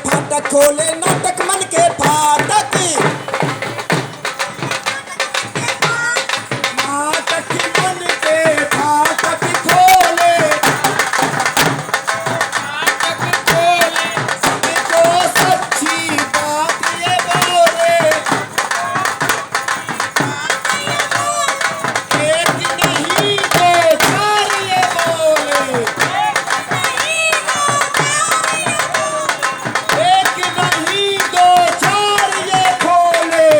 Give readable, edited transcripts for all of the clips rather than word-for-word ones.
फाटक खोले नाटक मन के फाटक, नाटक मन के फाटक खोले, सबको सच्ची बात ये बोले, एक नहीं दो चार ये बोले, एक नहीं दो चार ये खोले।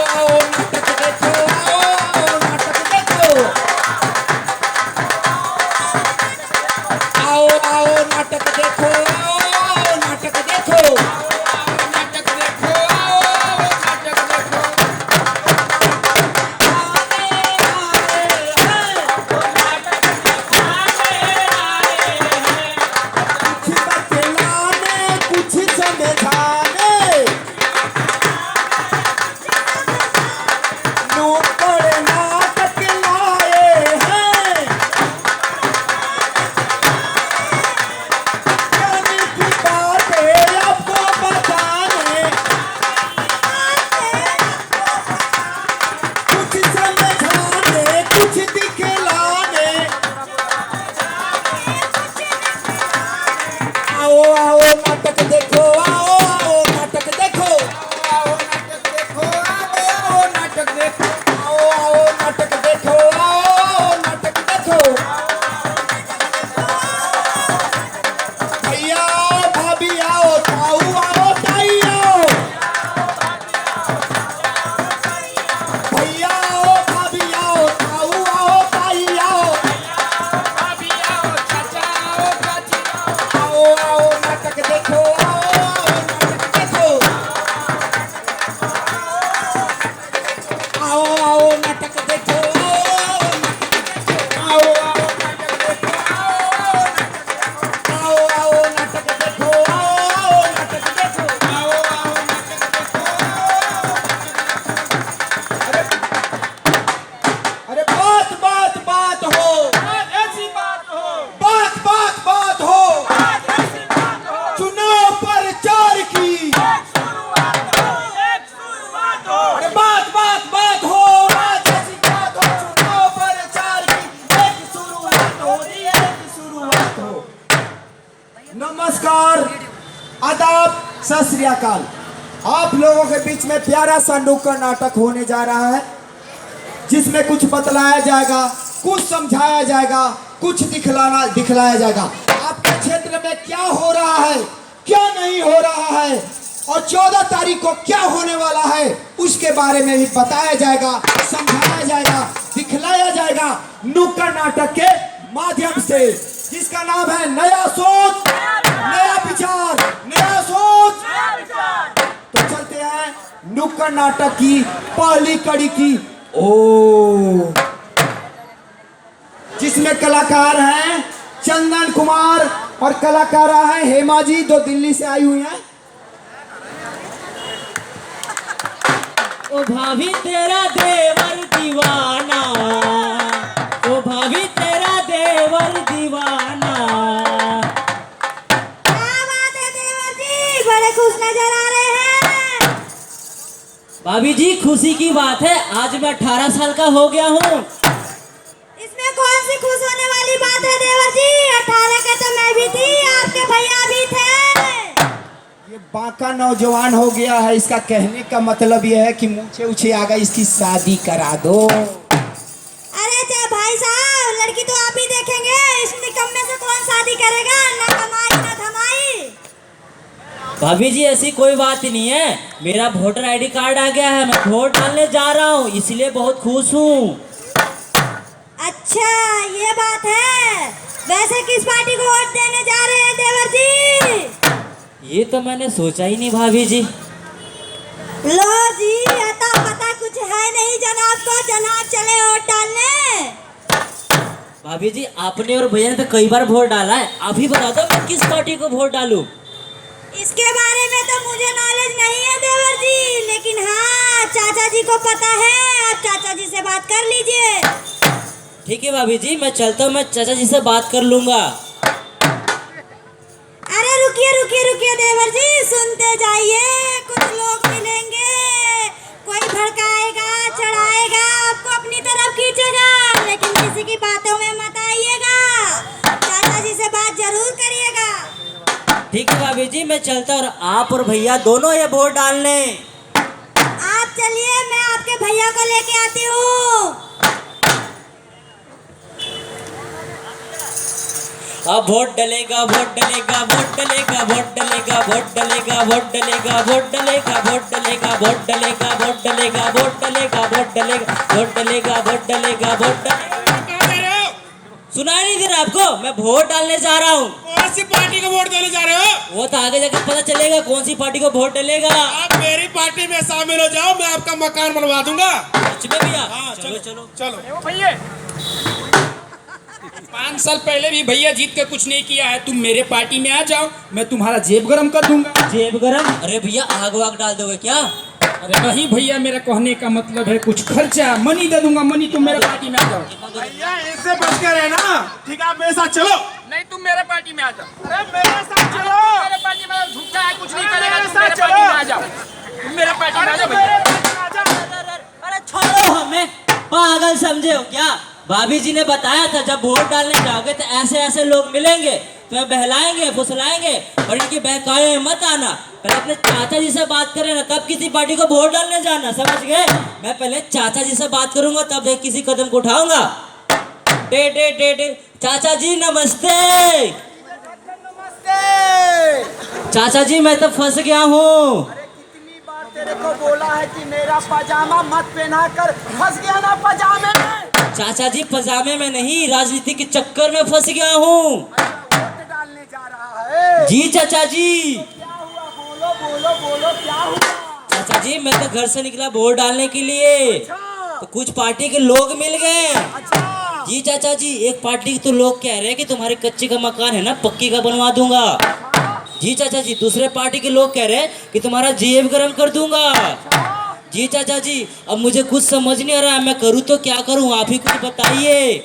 आओ नाटक देखो, आओ नाटक देखो, आओ आओ नाटक देखो, आओ नाटक देखो, नाटक देखो, आओ नाटक देखो। कुछ बतलाने कुछ समझाने, नुक्कड़ नाटक लाए हैं, ज्ञान की बातें आपको बताने, कुछ समझाने कुछ दिखलाने। आओ आओ नाटक देखो, आओ आओ नाटक देखो, आओ नाटक देखो, आओ नाटक देखो, आओ आओ नाटक देखो, आओ नाटक देखो। भैया भाभी आओ, ताऊ आओ, ताई आओ, भैया आओ, भाभी आओ, ताऊ आओ, ताई आओ, आओ आओ नाटक देखो, आओ नाटक देखो, आओ आओ नाटक देखो, आओ नाटक देखो, आओ आओ नाटक देखो, आओ नाटक देखो, आओ आओ नाटक देखो। अरे बात बात बात हो, ऐसी बात हो, बात बात बात हो, ऐसी बात हो, चुनाव प्रचार की, एक शुरुआत हो, अरे बात बात बात हो, आज ऐसी बात हो, चुनाव प्रचार की एक शुरुआत हो, एक शुरुआत हो। नमस्कार, आदाब, सत श्री अकाल। आप लोगों के बीच में प्यारा सा नुक्कड़ नाटक होने जा रहा है, जिसमें कुछ बतलाया जाएगा, कुछ समझाया जाएगा, कुछ दिखलाया जाएगा। आपके क्षेत्र में क्या हो रहा है, क्या नहीं हो रहा है, और 14 तारीख को क्या होने वाला है, उसके बारे में भी बताया जाएगा, समझाया जाएगा, दिखलाया जाएगा नुक्कड़ नाटक के माध्यम से, जिसका नाम है नया सोच नया विचार, नया सोच। तो चलते हैं नुक्कड़ नाटक की पहली कड़ी की ओर, जिसमें कलाकार हैं चंदन कुमार और कलाकारा हैं हेमा जी, जो दिल्ली से आई हुई हैं। ओ भाभी तेरा देवर दीवाना, ओ भाभी तेरा देवर दीवाना। क्या बात है देवर जी, बड़े खुश नजर आ रहे हैं। भाभी जी खुशी की बात है, आज मैं 18 साल का हो गया हूँ। इसमें कौन सी खुश होने वाली बात है देवर जी, 18 का तो मैं भी थी, आपके भैया भी थे। ये बांका नौजवान हो गया है, इसका कहने का मतलब यह है कि मूछे उछे आ गई, इसकी शादी करा दो। अरे चाहे भाई साहब, लड़की तो आप ही देखेंगे, इस निकम्मे से कौन शादी करेगा, ना कमाई ना धमाई। भाभी जी ऐसी कोई बात ही नहीं है, मेरा वोटर आईडी कार्ड आ गया है, मैं वोट डालने जा रहा हूँ, इसलिए बहुत खुश हूँ। अच्छा ये बात है, वैसे किस पार्टी को वोट देने जा रहे हैं देवर जी? ये तो मैंने सोचा ही नहीं भाभी जी। लो जी, अता पता कुछ है नहीं जनाब को, जनाब चले वोट डालने। भाभी जी आपने और भैया ने तो कई बार वोट डाला है, आप ही बता दो मैं किस पार्टी को वोट डालूं। इसके बारे में तो मुझे नॉलेज नहीं है देवर जी, लेकिन हाँ चाचा जी को पता है, आप चाचा जी से बात कर लीजिए। ठीक है भाभी जी, मैं चलता हूँ, मैं चाचा जी से बात कर लूंगा। रुकिए रुकिए रुकिए देवर जी, सुनते जाइए। कुछ लोग मिलेंगे, कोई भड़काएगा, चढ़ाएगा, आपको अपनी तरफ खींचेगा, लेकिन किसी की बातों में मत आइएगा। चाचा जी से बात जरूर करिएगा। ठीक है भाभी जी, मैं चलता हूँ। और आप और भैया दोनों ये वोट डालने। आप चलिए, मैं आपके भैया को लेके आती हूँ। अब वोट डलेगा, वोट डलेगा, वोट डलेगा, वोट डलेगा, वोट डलेगा, वोट डलेगा, वोट डलेगा, वोट डलेगा, वोट डलेगा, वोट डलेगा, वोट डलेगा, वोट डलेगा, वोट डलेगा, वोट डलेगा, वोट डलेगा। सुनाई नहीं दे रहा आपको? मैं वोट डालने जा रहा हूँ। कौन सी पार्टी को वोट देने जा रहे हो? वो तो आगे जाकर पता चलेगा कौन सी पार्टी को वोट डलेगा। आप मेरी पार्टी में शामिल हो जाओ, मैं आपका मकान बनवा दूंगा। सच में भैया? हाँ, चलो चलो चलो। भैया 5 साल पहले भी भैया जीत के कुछ नहीं किया है। तुम मेरे पार्टी में आ जाओ, मैं तुम्हारा जेब गरम कर दूंगा। जेब गरम? अरे भैया आग वाग डाल दोगे क्या? अरे नहीं भैया, मेरा कहने का मतलब है कुछ खर्चा मनी दे दूंगा। मनी तुम मेरे पार्टी में आ जाओ। भैया इससे बच कर रहना। ठीक है, आप मेरे साथ चलो। नहीं, तुम मेरे पार्टी में आ जाओ। अरे मेरे साथ चलो। मेरे पार्टी में झूठा है, कुछ नहीं करेगा। तुम मेरे पार्टी में आ जाओ। तुम मेरे पार्टी में आ जाओ भैया। अरे छोड़ो, हमें पागल समझे हो क्या? भाभी जी ने बताया था जब वोट डालने जाओगे तो ऐसे ऐसे लोग मिलेंगे, तुम्हें बहलाएंगे, फुसलाएंगे, और इनकी बहकावे में मत आना। पहले अपने चाचा जी से बात करें ना, तब किसी पार्टी को वोट डालने जाना, समझ गए? मैं पहले चाचा जी से बात करूंगा, तब किसी कदम को उठाऊंगा। डे डे डे डे चाचा जी नमस्ते। चाचा जी मैं तो फंस गया हूँ। कितनी बार तेरे को बोला है कि मेरा पजामा मत पहना कर, फंस गया ना पजामे में। चाचा जी पजामे में नहीं, राजनीति के चक्कर में फंस गया हूँ। वोट डालने जा रहा है। जी चाचा जी। क्या हुआ? बोलो बोलो बोलो, क्या हुआ? चाचा जी मैं तो घर से निकला वोट डालने के लिए, तो कुछ पार्टी के लोग मिल गए। अच्छा। जी चाचा जी, एक पार्टी के तो लोग कह रहे हैं कि तुम्हारे कच्चे का मकान है ना, पक्की का बनवा दूंगा। जी चाचा जी, दूसरे पार्टी के लोग कह रहे हैं कि तुम्हारा जेब गरम कर दूंगा। जी चाचा जी, अब मुझे कुछ समझ नहीं आ रहा है, मैं करूँ तो क्या करूँ, आप ही कुछ बताइए।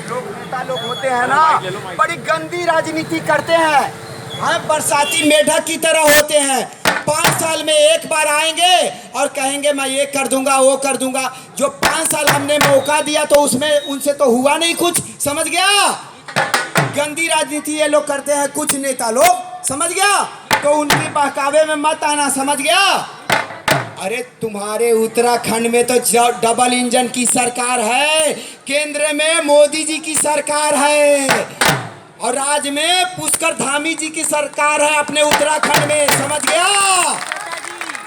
लोग नेता लोग होते हैं ना, बड़ी गंदी राजनीति करते हैं। हम बरसाती मेढक की तरह होते हैं। 5 साल में एक बार आएंगे और कहेंगे मैं ये कर दूंगा, वो कर दूंगा। जो 5 साल हमने मौका दिया तो उसमें उनसे तो हुआ नहीं कुछ, समझ गया? गंदी राजनीति ये लोग करते हैं कुछ नेता लोग, समझ गया? तो उनकी बहकावे में मत आना, समझ गया? अरे तुम्हारे उत्तराखंड में तो डबल इंजन की सरकार है, केंद्र में मोदी जी की सरकार है, और राज्य में पुष्कर धामी जी की सरकार है अपने उत्तराखंड में, समझ गया?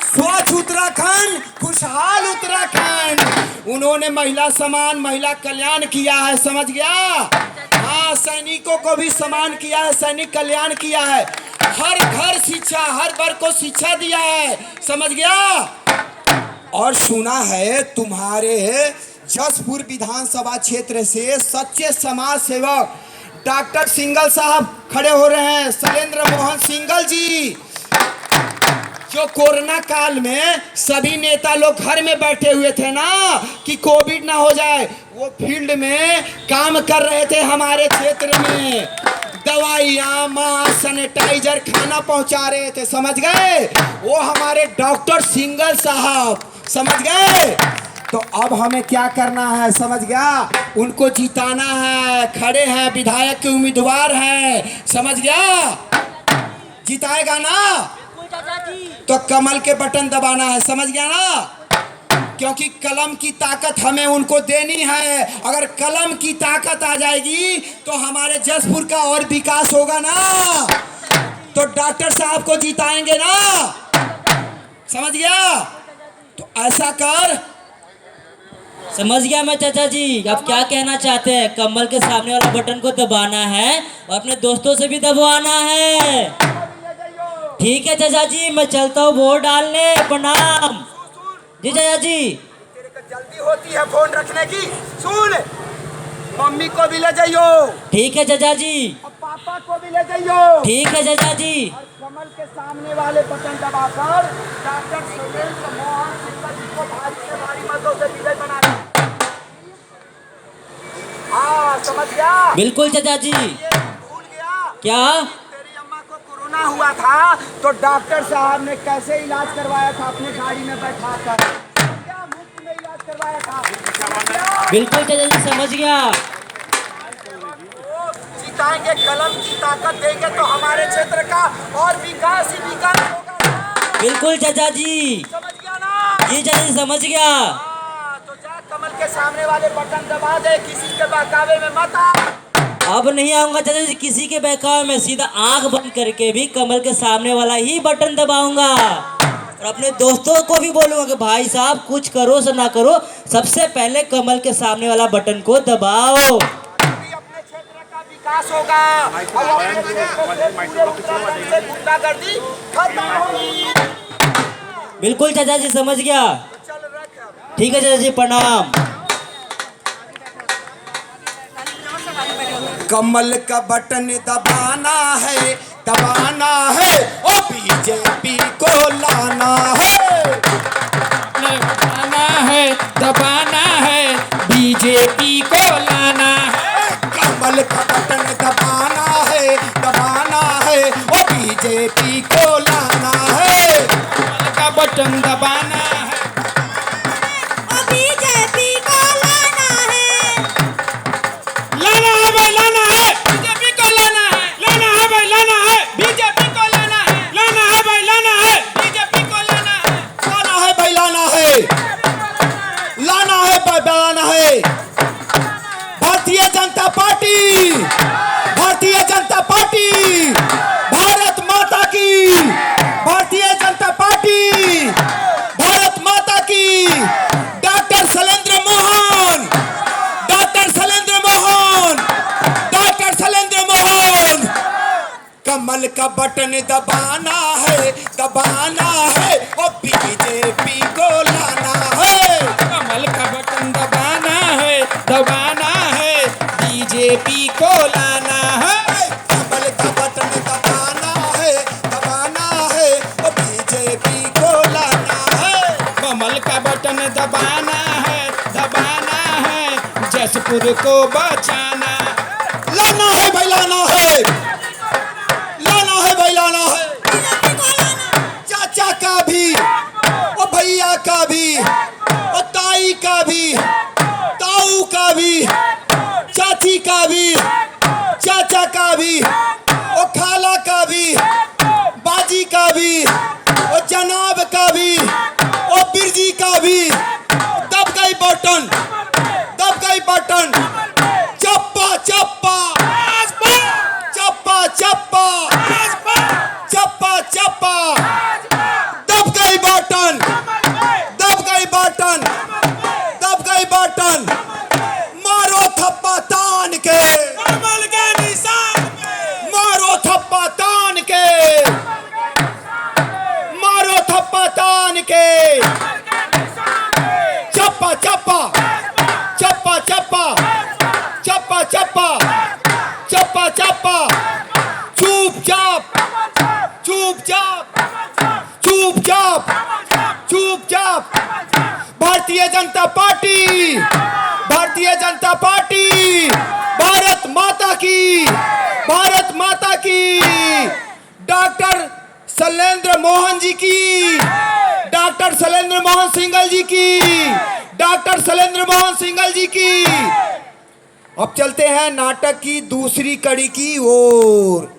स्वच्छ उत्तराखंड, खुशहाल उत्तराखंड। उन्होंने महिला सम्मान, महिला कल्याण किया है, समझ गया? हाँ, सैनिकों को भी सम्मान किया है, सैनिक कल्याण किया है, हर घर शिक्षा, हर वर्ग को शिक्षा दिया है, समझ गया? और सुना है तुम्हारे जसपुर विधानसभा क्षेत्र से सच्चे समाज सेवक डॉक्टर सिंगल साहब खड़े हो रहे हैं, शैलेंद्र मोहन सिंगल जी, जो कोरोना काल में सभी नेता लोग घर में बैठे हुए थे ना कि कोविड ना हो जाए, वो फील्ड में काम कर रहे थे हमारे क्षेत्र में। दवाइयाँ, मास्क, सैनिटाइजर, खाना पहुंचा रहे थे, समझ गए? वो हमारे डॉक्टर सिंगल साहब, समझ गए? तो अब हमें क्या करना है, समझ गया? उनको जिताना है, खड़े हैं, विधायक के उम्मीदवार हैं, समझ गया? जिताएगा ना तो कमल के बटन दबाना है, समझ गया ना? क्योंकि कलम की ताकत हमें उनको देनी है। अगर कलम की ताकत आ जाएगी तो हमारे जसपुर का और विकास होगा ना। तो डॉक्टर साहब को जिताएंगे ना, समझ गया? तो ऐसा कर। समझ गया मैं चाचा जी, आप क्या कहना चाहते हैं? कमल के सामने वाला बटन को दबाना है और अपने दोस्तों से भी दबाना है। ठीक है चाचा जी, मैं चलता हूँ वोट डालने। प्रणाम। जी चाचा जी। तेरे को जल्दी होती है फोन रखने की, सुन, मम्मी को भी ले जाइयो। ठीक है चाचा जी। और पापा को भी ले जाइयो। ठीक है चाचा जी। और कमल के सामने वाले बटन दबाकर डॉक्टर शैलेंद्र मोहन सिंगल जी को भारी से भारी मतों से विजय बनाना। हाँ, समझ गया? बिल्कुल चाचा जी। ये भूल गया क्या? तेरी अम्मा कोरोना हुआ था तो डॉक्टर साहब ने कैसे इलाज करवाया था अपने गाड़ी में बैठा कर? क्या मुफ्त में इलाज करवाया था? बिल्कुल चाचा जी समझ गया। जिताएंगे, कलम की ताकत देंगे तो हमारे क्षेत्र का और विकास ही विकास होगा। बिल्कुल चाचा जी, समझ गया ना? जी चाचा जी समझ गया। तो जा कमल के सामने वाले बटन दबा दे, किसी के बहकावे में मत आ। अब नहीं आऊंगा चाचा जी किसी के बहकावे में, सीधा आंख बंद करके भी कमल के सामने वाला ही बटन दबाऊंगा और अपने दोस्तों को भी बोलूंगा कि भाई साहब कुछ करो से ना करो, सबसे पहले कमल के सामने वाला बटन को दबाओ। अपने क्षेत्र का विकास होगा और अपने क्षेत्र से पूरे उत्तराखंड से गुंडागर्दी खत्म होगी। बिल्कुल चाचा जी समझ गया। चल रख। ठीक है चाचा जी, प्रणाम। कमल का बटन दबाना है, दबाना है, ओ बीजेपी को लाना है। दबाना है, बीजेपी को लाना है। कमल का बटन दबाना है, दबाना है, ओ बीजेपी को लाना है। कमल का बटन दबाना है, ओ बीजेपी को लाना है। लाना है भाई लाना है, बीजेपी को लाना है, लाना है भाई लाना है, बीजेपी को लाना है, लाना है भाई लाना है, बीजेपी को लाना है, लाना है भाई लाना है, लाना है भाई लाना है। भारतीय जनता पार्टी, भारतीय जनता पार्टी, भारत माता की, भारतीय जनता पार्टी, भारत माता की। Doctor Shailendra Mohan, doctor Shailendra Mohan, doctor Shailendra Mohan. कमल का बटन दबाना है, दबाना है, ओ बीजेपी को लाना है। कमल का बटन दबाना है, दबाना है, बीजेपी को लाना है। कमल का बटन दबाना है, दबाना है, ओ बीजेपी को लाना है। कमल का बटन दबाना है, दबाना है, जसपुर को बचाना। लाना है भाई लाना है, लाना है भाई लाना है। चाचा का भी, ओ भैया का भी, ओ ताई का भी, ताऊ का भी, चाची का भी, चाचा का भी, ओ खाला का भी, बाजी का भी, ओ जनाब का भी, ओ बिरजी का भी। दब गई बटन, दब गई बटन। चप्पा चप्पा चप्पा चप्पा चप्पा चप्पा। दब गई बटन, दब गई बटन, दब गई बटन। मारो थप्पा तान के, कमल के निशान पे, मारो थप्पा तान के, मारो थप्पा तान के। चप्पा चप्पा चप्पा चप्पा चप्पा चप्पा चप्पा चप्पा। चुपचाप चुपचाप चुपचाप चुपचाप। भारतीय जनता पार्टी, भारतीय जनता पार्टी, भारत माता की, भारत माता की। डॉक्टर शैलेंद्र मोहन जी की, डॉक्टर शैलेंद्र मोहन सिंघल जी की, डॉक्टर शैलेंद्र मोहन सिंघल जी की। अब चलते हैं नाटक की दूसरी कड़ी की ओर।